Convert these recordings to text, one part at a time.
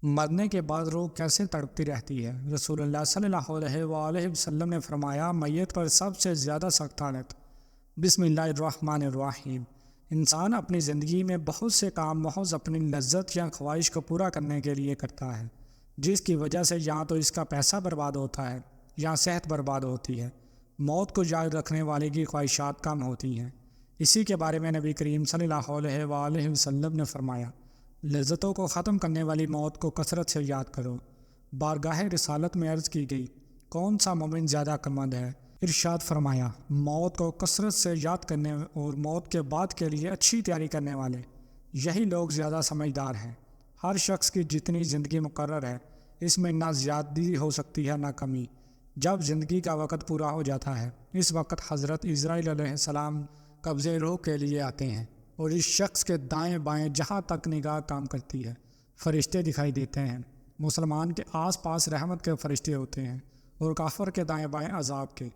مرنے کے بعد روح کیسے تڑپتی رہتی ہے؟ رسول اللہ صلی اللہ علیہ وآلہ وسلم نے فرمایا، میت پر سب سے زیادہ سخت حالت بسم اللہ الرحمن الرحیم۔ انسان اپنی زندگی میں بہت سے کام محض اپنی لذت یا خواہش کو پورا کرنے کے لیے کرتا ہے، جس کی وجہ سے یا تو اس کا پیسہ برباد ہوتا ہے یا صحت برباد ہوتی ہے۔ موت کو یاد رکھنے والے کی خواہشات کم ہوتی ہیں۔ اسی کے بارے میں نبی کریم صلی اللہ علیہ وآلہ وسلم نے فرمایا، لذتوں کو ختم کرنے والی موت کو کثرت سے یاد کرو۔ بارگاہ رسالت میں عرض کی گئی، کون سا مومن زیادہ عقلمند ہے؟ ارشاد فرمایا، موت کو کثرت سے یاد کرنے اور موت کے بعد کے لیے اچھی تیاری کرنے والے، یہی لوگ زیادہ سمجھدار ہیں۔ ہر شخص کی جتنی زندگی مقرر ہے، اس میں نہ زیادتی ہو سکتی ہے نہ کمی۔ جب زندگی کا وقت پورا ہو جاتا ہے، اس وقت حضرت عزرائیل علیہ السلام قبضے روح کے لیے آتے ہیں، اور اس شخص کے دائیں بائیں جہاں تک نگاہ کام کرتی ہے فرشتے دکھائی دیتے ہیں۔ مسلمان کے آس پاس رحمت کے فرشتے ہوتے ہیں اور کافر کے دائیں بائیں عذاب کے۔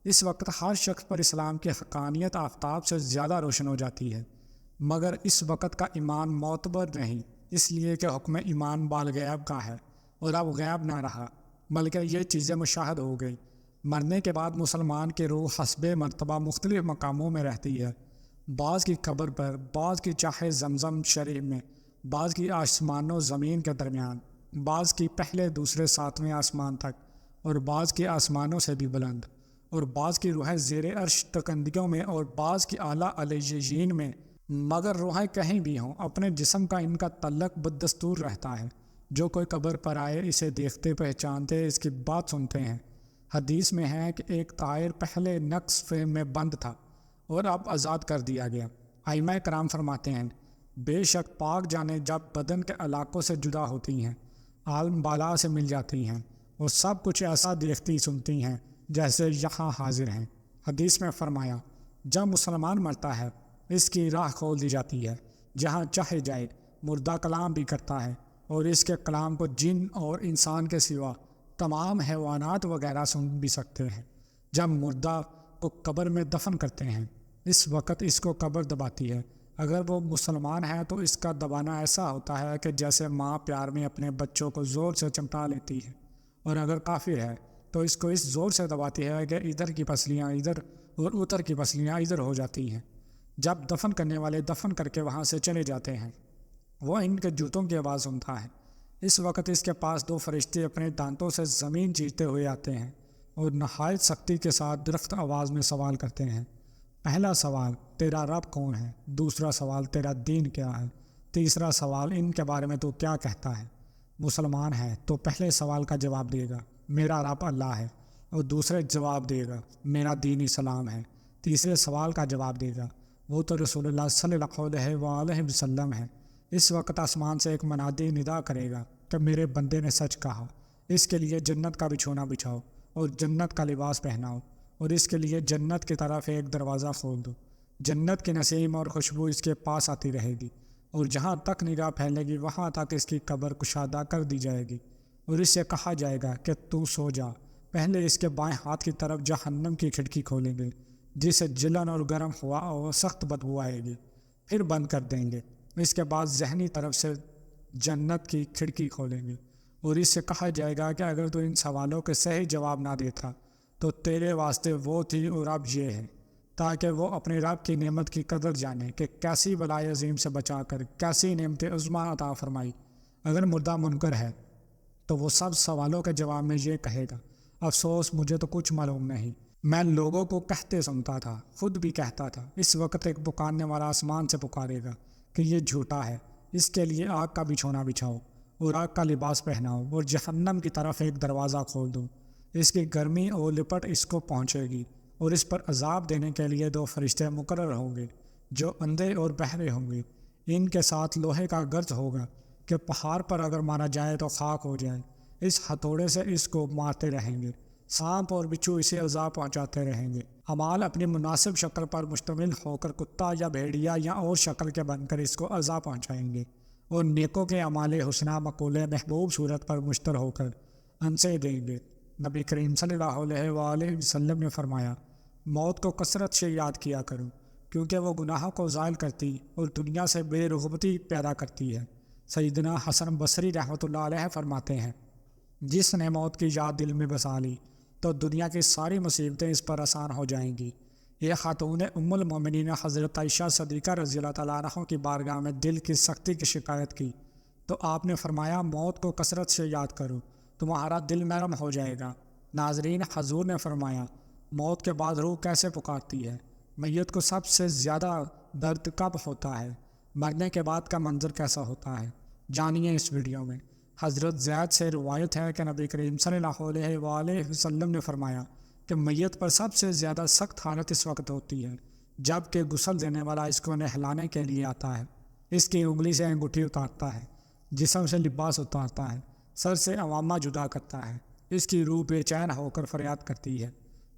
اس وقت ہر شخص پر اسلام کی حقانیت آفتاب سے زیادہ روشن ہو جاتی ہے، مگر اس وقت کا ایمان معتبر نہیں، اس لیے کہ حکم ایمان بالغیب کا ہے، اور اب غیب نہ رہا بلکہ یہ چیزیں مشاہد ہو گئی۔ مرنے کے بعد مسلمان کی روح حسب مرتبہ مختلف مقاموں میں رہتی ہے، بعض کی قبر پر، بعض کی چاہے زمزم شریف میں، بعض کی آسمان و زمین کے درمیان، بعض کی پہلے دوسرے ساتویں آسمان تک، اور بعض کی آسمانوں سے بھی بلند، اور بعض کی روحیں زیر عرش تکندیوں میں، اور بعض کی اعلیٰ علیین میں۔ مگر روحیں کہیں بھی ہوں، اپنے جسم کا ان کا تعلق بدستور رہتا ہے۔ جو کوئی قبر پر آئے، اسے دیکھتے پہچانتے، اس کی بات سنتے ہیں۔ حدیث میں ہے کہ ایک طائر پہلے نطفے میں بند تھا اور اب آزاد کر دیا گیا۔ ائمہ کرام فرماتے ہیں، بے شک پاک جانیں جب بدن کے علاقوں سے جدا ہوتی ہیں، عالم بالا سے مل جاتی ہیں، اور سب کچھ ایسا دیکھتی سنتی ہیں جیسے یہاں حاضر ہیں۔ حدیث میں فرمایا، جب مسلمان مرتا ہے، اس کی راہ کھول دی جاتی ہے، جہاں چاہے جائے۔ مردہ کلام بھی کرتا ہے، اور اس کے کلام کو جن اور انسان کے سوا تمام حیوانات وغیرہ سن بھی سکتے ہیں۔ جب مردہ کو قبر میں دفن کرتے ہیں، اس وقت اس کو قبر دباتی ہے۔ اگر وہ مسلمان ہے تو اس کا دبانا ایسا ہوتا ہے کہ جیسے ماں پیار میں اپنے بچوں کو زور سے چمٹا لیتی ہے، اور اگر کافر ہے تو اس کو اس زور سے دباتی ہے کہ ادھر کی پسلیاں ادھر اور ادھر کی پسلیاں ادھر ہو جاتی ہیں۔ جب دفن کرنے والے دفن کر کے وہاں سے چلے جاتے ہیں، وہ ان کے جوتوں کی آواز سنتا ہے۔ اس وقت اس کے پاس دو فرشتے اپنے دانتوں سے زمین چیرتے ہوئے آتے ہیں اور نہایت سختی کے ساتھ درخت آواز میں سوال کرتے ہیں۔ پہلا سوال، تیرا رب کون ہے؟ دوسرا سوال، تیرا دین کیا ہے؟ تیسرا سوال، ان کے بارے میں تو کیا کہتا ہے؟ مسلمان ہے تو پہلے سوال کا جواب دے گا، میرا رب اللہ ہے، اور دوسرے جواب دے گا، میرا دین اسلام ہے۔ تیسرے سوال کا جواب دے گا، وہ تو رسول اللہ صلی اللہ علیہ وآلہ وسلم ہے۔ اس وقت آسمان سے ایک منادی ندا کرے گا کہ میرے بندے نے سچ کہا، اس کے لیے جنت کا بچھونا بچھاؤ اور جنت کا لباس پہناؤ، اور اس کے لیے جنت کی طرف ایک دروازہ کھول دو۔ جنت کی نسیم اور خوشبو اس کے پاس آتی رہے گی، اور جہاں تک نگاہ پھیلے گی وہاں تک اس کی قبر کشادہ کر دی جائے گی، اور اس سے کہا جائے گا کہ تو سو جا۔ پہلے اس کے بائیں ہاتھ کی طرف جہنم کی کھڑکی کھولیں گے، جسے جلن اور گرم ہوا اور سخت بدبو آئے گی، پھر بند کر دیں گے۔ اس کے بعد ذہنی طرف سے جنت کی کھڑکی کھولیں گے، اور اس سے کہا جائے گا کہ اگر تو ان سوالوں کے صحیح جواب نہ دیتا تو تیرے واسطے وہ تھی اور اب یہ ہے، تاکہ وہ اپنے رب کی نعمت کی قدر جانے کہ کیسی بلائے عظیم سے بچا کر کیسی نعمت عظمیٰ عطا فرمائی۔ اگر مردہ منکر ہے تو وہ سب سوالوں کے جواب میں یہ کہے گا، افسوس مجھے تو کچھ معلوم نہیں، میں لوگوں کو کہتے سنتا تھا، خود بھی کہتا تھا۔ اس وقت ایک پکارنے والا آسمان سے پکارے گا کہ یہ جھوٹا ہے، اس کے لیے آگ کا بچھونا بچھاؤ اور آگ کا لباس پہناؤ، اور جہنم کی طرف ایک دروازہ کھول دو۔ اس کی گرمی اور لپٹ اس کو پہنچے گی، اور اس پر عذاب دینے کے لیے دو فرشتے مقرر ہوں گے جو اندھے اور بہرے ہوں گے۔ ان کے ساتھ لوہے کا گرز ہوگا کہ پہاڑ پر اگر مارا جائے تو خاک ہو جائے۔ اس ہتھوڑے سے اس کو مارتے رہیں گے، سانپ اور بچھو اسے عذاب پہنچاتے رہیں گے۔ اعمال اپنی مناسب شکل پر مشتمل ہو کر کتا یا بھیڑیا یا اور شکل کے بن کر اس کو عذاب پہنچائیں گے، اور نیکوں کے اعمال حسنہ مقولے محبوب صورت پر مشتر ہو کر انسے دیں گے۔ نبی کریم صلی اللہ علیہ وآلہ وسلم نے فرمایا، موت کو کثرت سے یاد کیا کرو، کیونکہ وہ گناہوں کو زائل کرتی اور دنیا سے بے رغبتی پیدا کرتی ہے۔ سیدنا حسن بصری رحمۃ اللہ علیہ فرماتے ہیں، جس نے موت کی یاد دل میں بسا لی تو دنیا کی ساری مصیبتیں اس پر آسان ہو جائیں گی۔ یہ خاتون ام المومنین حضرت عائشہ صدیقہ رضی اللہ تعالیٰ عنہ کی بارگاہ میں دل کی سختی کی شکایت کی تو آپ نے فرمایا، موت کو کثرت سے یاد کرو، تمہارا دل نرم ہو جائے گا۔ ناظرین، حضور نے فرمایا، موت کے بعد روح کیسے پکارتی ہے؟ میت کو سب سے زیادہ درد کب ہوتا ہے؟ مرنے کے بعد کا منظر کیسا ہوتا ہے؟ جانیے اس ویڈیو میں۔ حضرت زید سے روایت ہے کہ نبی کریم صلی اللہ علیہ وآلہ وسلم نے فرمایا کہ میت پر سب سے زیادہ سخت حالت اس وقت ہوتی ہے جب کہ غسل دینے والا اس کو نہلانے کے لیے آتا ہے، اس کی انگلی سے انگوٹھی اتارتا ہے، جسم سے لباس اتارتا ہے، سر سے عوامہ جدا کرتا ہے، اس کی روح بے چین ہو کر فریاد کرتی ہے،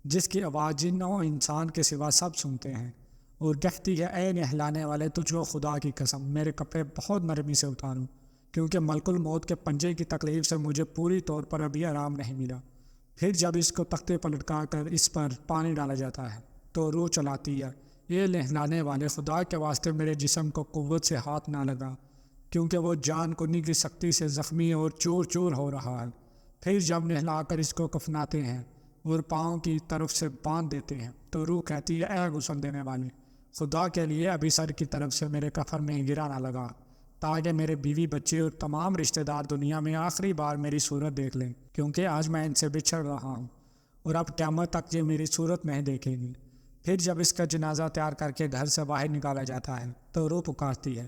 جس کی آواز جنوں انسان کے سوا سب سنتے ہیں، اور کہتی ہے، اے نہلانے والے، تجھ کو خدا کی قسم میرے کپڑے بہت نرمی سے اتاروں، کیونکہ ملک الموت کے پنجے کی تکلیف سے مجھے پوری طور پر ابھی آرام نہیں ملا۔ پھر جب اس کو تختے پر لٹکا کر اس پر پانی ڈالا جاتا ہے تو روح چلاتی ہے، یہ نہلانے والے، خدا کے واسطے میرے جسم کو قوت سے ہاتھ نہ لگا، کیونکہ وہ جان کنی کی سختی سے زخمی اور چور چور ہو رہا ہے۔ پھر جب نہلا کر اس کو کفناتے ہیں اور پاؤں کی طرف سے باندھ دیتے ہیں تو روح کہتی ہے، اے غسل دینے والے، خدا کے لیے ابھی سر کی طرف سے میرے کفن میں گرا نہ لگا، تاکہ میرے بیوی بچے اور تمام رشتہ دار دنیا میں آخری بار میری صورت دیکھ لیں، کیونکہ آج میں ان سے بچھڑ رہا ہوں اور اب قیامت تک یہ میری صورت نہیں دیکھیں گی۔ پھر جب اس کا جنازہ تیار کر کے گھر سے باہر نکالا جاتا ہے تو روح پکارتی ہے،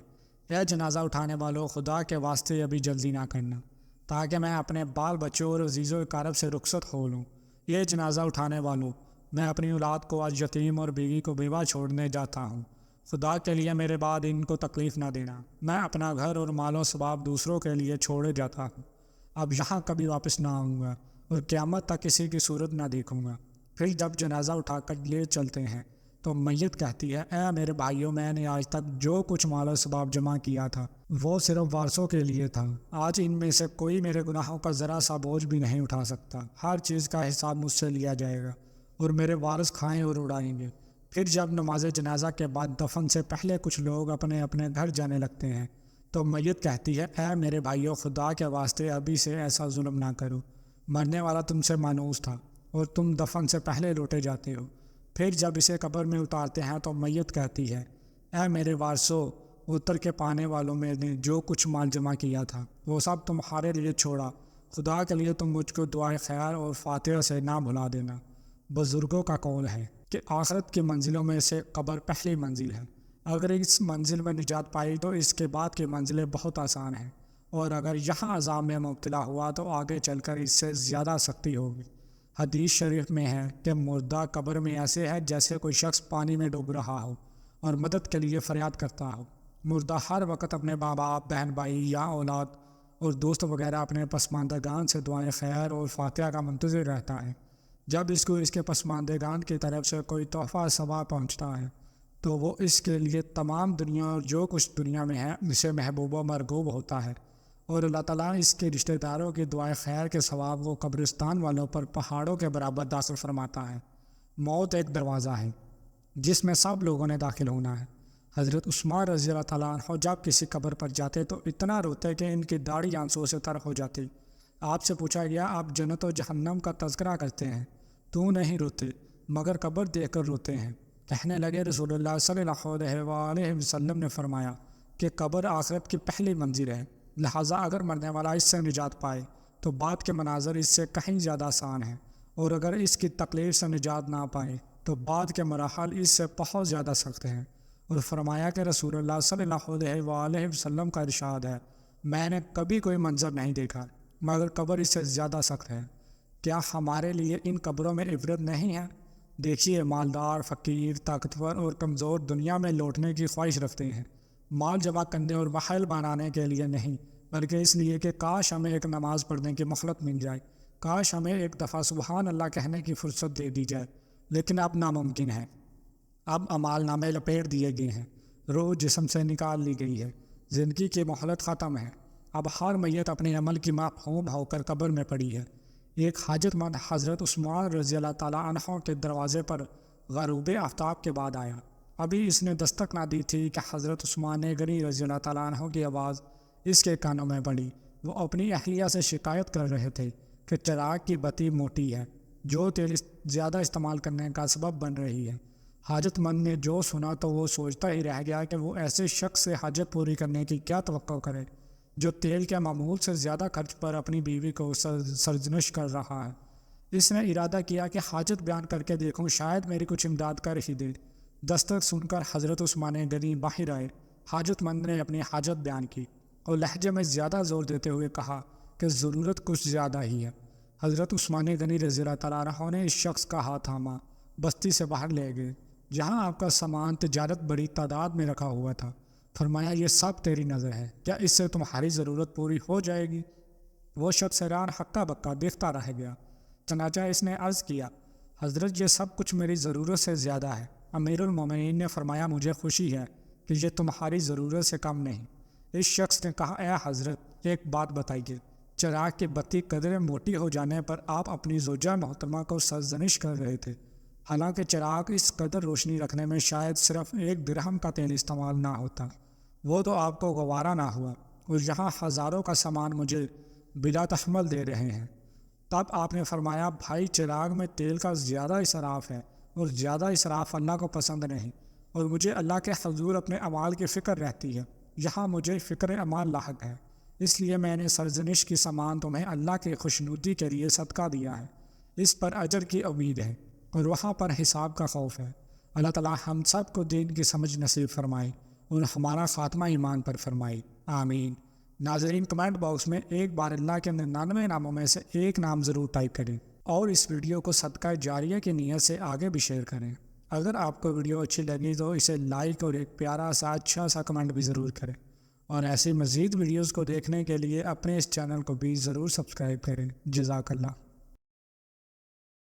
اے جنازہ اٹھانے والوں، خدا کے واسطے ابھی جلدی نہ کرنا، تاکہ میں اپنے بال بچوں اور عزیز و اقارب سے رخصت ہو لوں۔ یہ جنازہ اٹھانے والوں، میں اپنی اولاد کو آج یتیم اور بیوی کو بیوہ چھوڑنے جاتا ہوں، خدا کے لیے میرے بعد ان کو تکلیف نہ دینا۔ میں اپنا گھر اور مال و ثواب دوسروں کے لیے چھوڑے جاتا ہوں، اب یہاں کبھی واپس نہ آؤں گا اور قیامت تک کسی کی صورت نہ دیکھوں گا۔ پھر جب جنازہ اٹھا کر لے چلتے ہیں تو میت کہتی ہے، اے میرے بھائیوں، میں نے آج تک جو کچھ مال و ثواب جمع کیا تھا وہ صرف وارثوں کے لیے تھا، آج ان میں سے کوئی میرے گناہوں کا ذرا سا بوجھ بھی نہیں اٹھا سکتا، ہر چیز کا حساب مجھ سے لیا جائے گا اور میرے وارث کھائیں اور اڑائیں گے۔ پھر جب نماز جنازہ کے بعد دفن سے پہلے کچھ لوگ اپنے اپنے گھر جانے لگتے ہیں تو میت کہتی ہے، اے میرے بھائیوں، خدا کے واسطے ابھی سے ایسا ظلم نہ کرو، مرنے والا تم سے مانوس تھا اور تم دفن سے پہلے لوٹے جاتے ہو۔ پھر جب اسے قبر میں اتارتے ہیں تو میت کہتی ہے، اے میرے وارثوں، اتر کے پانے والوں میں نے جو کچھ مال جمع کیا تھا وہ سب تمہارے لیے چھوڑا، خدا کے لیے تم مجھ کو دعائے خیر اور فاتحہ سے نہ بھلا دینا۔ بزرگوں کا قول ہے کہ آخرت کی منزلوں میں سے قبر پہلی منزل ہے، اگر اس منزل میں نجات پائی تو اس کے بعد کی منزلیں بہت آسان ہیں، اور اگر یہاں عذاب میں مبتلا ہوا تو آگے چل کر اس سے زیادہ سختی ہوگی۔ حدیث شریف میں ہے کہ مردہ قبر میں ایسے ہے جیسے کوئی شخص پانی میں ڈوب رہا ہو اور مدد کے لیے فریاد کرتا ہو۔ مردہ ہر وقت اپنے ماں باپ، بہن بھائی یا اولاد اور دوست وغیرہ اپنے پسماندگان سے دعائیں خیر اور فاتحہ کا منتظر رہتا ہے۔ جب اس کو اس کے پسماندگان کی طرف سے کوئی تحفہ ثواب پہنچتا ہے تو وہ اس کے لیے تمام دنیا اور جو کچھ دنیا میں ہے اسے محبوب و مرغوب ہوتا ہے، اور اللہ تعالیٰ اس کے رشتہ داروں کی دعائیں خیر کے ثواب کو قبرستان والوں پر پہاڑوں کے برابر داخل فرماتا ہے۔ موت ایک دروازہ ہے جس میں سب لوگوں نے داخل ہونا ہے۔ حضرت عثمان رضی اللہ تعالیٰ عنہ جب کسی قبر پر جاتے تو اتنا روتے کہ ان کی داڑھی آنسوؤں سے تر ہو جاتی۔ آپ سے پوچھا گیا، آپ جنت و جہنم کا تذکرہ کرتے ہیں تو نہیں روتے مگر قبر دیکھ کر روتے ہیں؟ کہنے لگے، رسول اللہ صلی اللہ علیہ وآلہ وسلم نے فرمایا کہ قبر آخرت کی پہلی منزل ہے، لہٰذا اگر مرنے والا اس سے نجات پائے تو بعد کے مناظر اس سے کہیں زیادہ آسان ہیں، اور اگر اس کی تکلیف سے نجات نہ پائے تو بعد کے مراحل اس سے بہت زیادہ سخت ہیں۔ اور فرمایا کہ رسول اللہ صلی اللہ علیہ وآلہ وسلم کا ارشاد ہے، میں نے کبھی کوئی منظر نہیں دیکھا مگر قبر اس سے زیادہ سخت ہے۔ کیا ہمارے لیے ان قبروں میں عبرت نہیں ہے؟ دیکھیے، مالدار، فقیر، طاقتور اور کمزور دنیا میں لوٹنے کی خواہش رکھتے ہیں، مال جمع کرنے اور محل بنانے کے لیے نہیں، بلکہ اس لیے کہ کاش ہمیں ایک نماز پڑھنے کی مہلت مل جائے، کاش ہمیں ایک دفعہ سبحان اللہ کہنے کی فرصت دے دی جائے، لیکن اب ناممکن ہے۔ اب اعمال نامے لپیٹ دیے گئے ہیں، روح جسم سے نکال لی گئی ہے، زندگی کی مہلت ختم ہے، اب ہر میت اپنے عمل کی محروم ہو کر قبر میں پڑی ہے۔ ایک حاجت مند حضرت عثمان رضی اللہ تعالیٰ عنہ کے دروازے پر غروب آفتاب کے بعد آیا، ابھی اس نے دستک نہ دی تھی کہ حضرت عثمان غنی رضی اللہ تعالیٰ عنہ کی آواز، اس کے کانوں میں پڑی۔ وہ اپنی اہلیہ سے شکایت کر رہے تھے کہ چراغ کی بتی موٹی ہے جو تیل زیادہ استعمال کرنے کا سبب بن رہی ہے۔ حاجت مند نے جو سنا تو وہ سوچتا ہی رہ گیا کہ وہ ایسے شخص سے حاجت پوری کرنے کی کیا توقع کرے جو تیل کے معمول سے زیادہ خرچ پر اپنی بیوی کو سرزنش کر رہا ہے۔ اس نے ارادہ کیا کہ حاجت بیان کر کے دیکھوں، شاید میری کچھ امداد کر ہی دے۔ دستک سن کر حضرت عثمان غنی باہر آئے۔ حاجت مند نے اپنی حاجت بیان کی اور لہجے میں زیادہ زور دیتے ہوئے کہا کہ ضرورت کچھ زیادہ ہی ہے۔ حضرت عثمان غنی رضی اللہ تعالیٰ عنہ نے اس شخص کا ہاتھ تھاما، بستی سے باہر لے گئے جہاں آپ کا سامان تجارت بڑی تعداد میں رکھا ہوا تھا۔ فرمایا یہ سب تیری نظر ہے، کیا اس سے تمہاری ضرورت پوری ہو جائے گی؟ وہ شخص حیران ہکا بکا دیکھتا رہ گیا۔ چنانچہ اس نے عرض کیا، حضرت یہ سب کچھ میری ضرورت سے زیادہ ہے۔ امیر المومنین نے فرمایا مجھے خوشی ہے کہ یہ تمہاری ضرورت سے کم نہیں۔ اس شخص نے کہا اے حضرت ایک بات بتائیے، چراغ کی بتی قدرے موٹی ہو جانے پر آپ اپنی زوجہ محترمہ کو سرزنش کر رہے تھے، حالانکہ چراغ اس قدر روشنی رکھنے میں شاید صرف 1 درہم کا تیل استعمال نہ ہوتا، وہ تو آپ کو گوارا نہ ہوا، اور یہاں ہزاروں کا سامان مجھے بلا تحمل دے رہے ہیں۔ تب آپ نے فرمایا بھائی چراغ میں تیل کا زیادہ اسراف ہے اور زیادہ اسراف اللہ کو پسند نہیں، اور مجھے اللہ کے حضور اپنے اعمال کی فکر رہتی ہے، یہاں مجھے فکر اعمال لاحق ہے، اس لیے میں نے سرزنش کی سامان تمہیں اللہ کی خوشنودی کے لیے صدقہ دیا ہے، اس پر اجر کی امید ہے اور وہاں پر حساب کا خوف ہے۔ اللہ تعالی ہم سب کو دین کی سمجھ نصیب فرمائے اور ہمارا خاتمہ ایمان پر فرمائے، آمین۔ ناظرین کمنٹ باکس میں ایک بار اللہ کے 99 ناموں میں سے ایک نام ضرور ٹائپ کریں اور اس ویڈیو کو صدقہ جاریہ کی نیت سے آگے بھی شیئر کریں۔ اگر آپ کو ویڈیو اچھی لگی تو اسے لائک اور ایک پیارا سا اچھا سا کمنٹ بھی ضرور کریں، اور ایسی مزید ویڈیوز کو دیکھنے کے لیے اپنے اس چینل کو بھی ضرور سبسکرائب کریں۔ جزاک اللہ۔